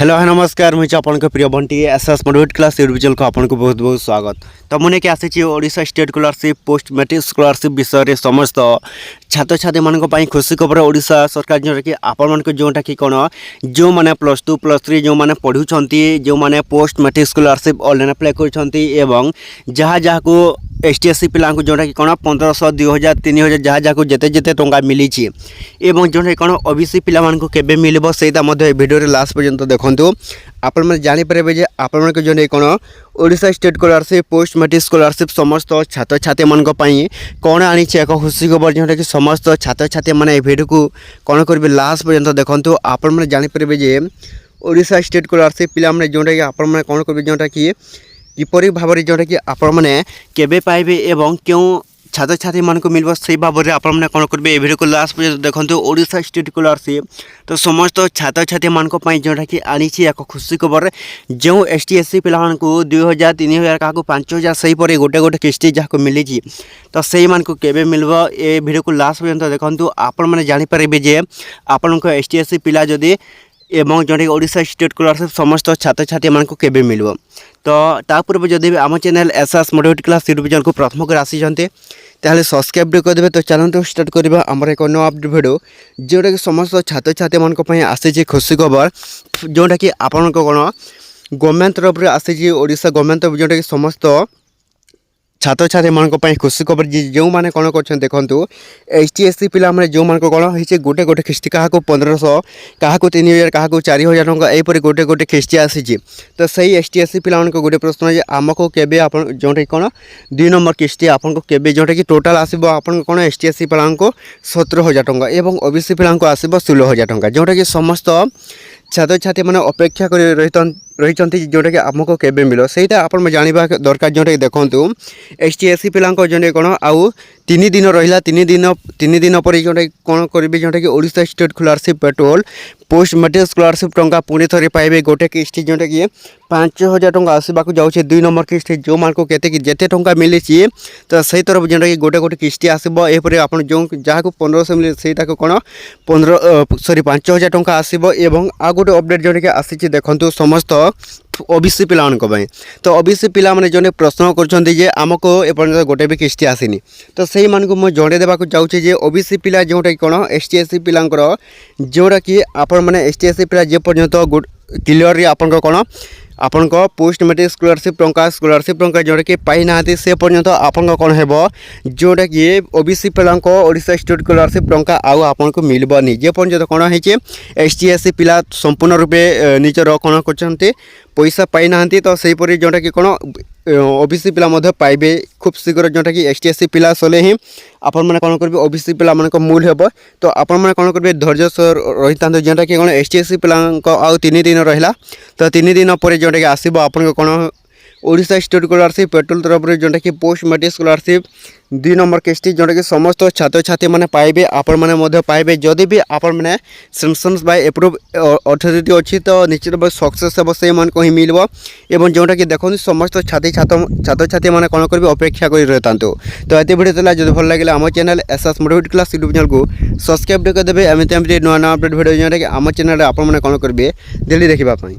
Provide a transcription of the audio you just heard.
Hello है नमस्कार मुझे आपन प्रिय Bunty SS motivate class YouTube channel को आपन को बहुत बहुत स्वागत। तो मुझे के आसी Odisha state scholarship post matric scholarship विषय में समस्त छात्र छात्री मान खुशी खबर ओडिशा सरकार जो कि आपण मान जोटा कि कौन जो मैंने +2 +3 जो मैंने पढ़ुंट जो मैंने post matric scholarship online apply कर जहाँ जहाँ को एसटीएससी पिला जोटा कि कौन 1500 2000 3000 जहाँ जहाँ को जिते जिते टंका मिली जोटा कौन ओबीसी पिला केबे मिलबो सेटा भिडियो लास्ट पर्यंत देखंतु आपण मैंने जानीपारे जे आपण जो कौन Odisha state scholarship post matric scholarship समस्त छात्र छात्री मान कौन आनी एक खुशी खबर जोटा कि समस्त छात्र छात्री मैंने भिडियो को कौन करेंगे लास्ट पर्यंत देखंतु आपण मैंने जानीपारे जे ओडिशा स्टेट स्कॉलरशिप पिला जोटा कि आपण मैंने कौन करेंगे जोटा कि किपरि भाव में जोटा कि आपण मैंने केबे पाइबे एवं क्यों छात्र छात्री मान को मिल से भाव में आप कौन करेंगे भिडियो को लास्ट पर्यंत देखो ओडिशा स्टेट स्कॉलरशिप तो समस्त छात्र छात्री मान जोटा कि आनी एक खुशी खबर जो एसटीएससी पिला 2000 3000 क्या 5000 से गोटे गोटे किस्ती जहाँ को मिली तो से केबे मिलबो ए भिडियो को लास्ट पर्यंत देखो आपण मैंने जानीपारे जे आपण एसटीएससी पिला जदि एवं जोटा ओडिशा स्टेट स्कॉलरशिप समस्त छात्र छात्री मान केबे मिलबो तो ता पूर्व जदि आम channel SS motivate class YouTube channel को प्रथम कर आसी ताहले सब्सक्राइब करदे। तो चलते स्टार्ट करवा आमर एक नो अपडेट भिडियो जोटा कि समस्त छात्र छात्री मान आसी खुशी खबर जोटा कि आपण कौन गवर्नमेंट तरफ आसी ओडिशा गवर्नमेंट तरफ जोटा कि समस्त छात्र छात्री मान खुशी खबर जो मैंने कौन कर देखूँ एसटीएससी पिला जो मान कौन हो गोटे गोटे किस्ती क्या 1500 क्या 3000 क्या 4000 टंका यहपर गोटे गोटे किस्ती आसी तो सही एसटीएससी पिला गोटे प्रश्न है आमको केबे आपन जोटा कौन 2 नंबर किस्ती आपन को केबे जोटा कि टोटाल आसो आपन कौन एसटीएससी पिला 17,000 टंका एवं ओबीसी पिला आसो 16,000 टंका जोटा कि समस्त छात्र छात्री मैंने अपेक्षा कर रही जोटा कि आमको केबे मिलो सहीटा आप जानवा दरकार जोटा कि देखूँ एसटीएससी पिला जो कौन आउ 3 दिन रहा 3 दिन पर जोटा कौन करेंगे जोटा कि Odisha state scholarship portal post matric scholarship टंका पुणी थे पाइबे गोटे किस्ती जोटा कि 5,000 टंका आसवाक जाऊे 2 नंबर किस्ती जो मान को जिते टंका मिली तो सही तरफ जोटा कि गोटे गोटे किस्ती आसो यहपर आप जो जहाँ को 1500 मिले सहीटा कौन 5,000 टंका आसो एवं आ गोटे अपडेट जोटा कि आसी देखूँ समस्त ओबीसी पिला तो ओबीसी पिला माने जो प्रश्न कर आमको एपर्यंत गोटे भी किस्ती आसीनी तो सही मान को मुझे जड़े देवाक चाहूँगी ओबीसी पिला जोटा कि कौन एसटीएससी पिला जोटा कि आपण मैंने एसटीएससी पिला जे पर्यंत क्लियर आपन कौन आपन को पोस्ट मैट्रिक स्कॉलरशिप टंका जोटा कि पाई ना से पर्यंत आपन कौन है जोटा कि ओबीसी पिला ओडिशा स्टेट स्कॉलरशिप टंका आउ आपन को मिलबनी जे पर्यंत कौन है एसटीएससी पिला संपूर्ण रूपे निजर कौन कर पैसा पाई ना तो सहीपरी जोटा कि कौन ओबीसी पिला पाइबे खूब शीघ्र जोटा कि एसटीएससी पिला सले ही आपण मैंने कौन करेंगे ओबीसी पिला मूल हे तो आपण मैंने कौन करेंगे धैर्य रही था जोटा कि कौन एसटीएससी पिला आउ 3 दिन रहा तो 3 दिन पर जोटा कि आसो आपन कौन ओडिशा स्टेट स्कॉलरशिप पेट्रोल तरफ जोटा कि पोस्ट मैट्रिक स्कॉलरशिप 2 नंबर किस्ती जोटा कि समस्त छात्र छात्री मैंने पाइबे आपण मैंने पाइबे जदि भी आपण मैंने सैंक्शंस बाय अप्रूव अथॉरिटी अच्छी तो निश्चित भाव सक्सेस हे से मान को ही मिलबो एवं जोटा कि देखो समस्त छात्र छात्री मैंने कौन करेंगे अपेक्षा कर रही था तो ये भिडियो चला जो भल लगे आम channel SS motivate class YouTube channel को सब्सक्राइब करदे एमती नुआ नुआ अपडेट भिडियो जोटा कि आम चैनल आप कौन करेंगे डेली देखा।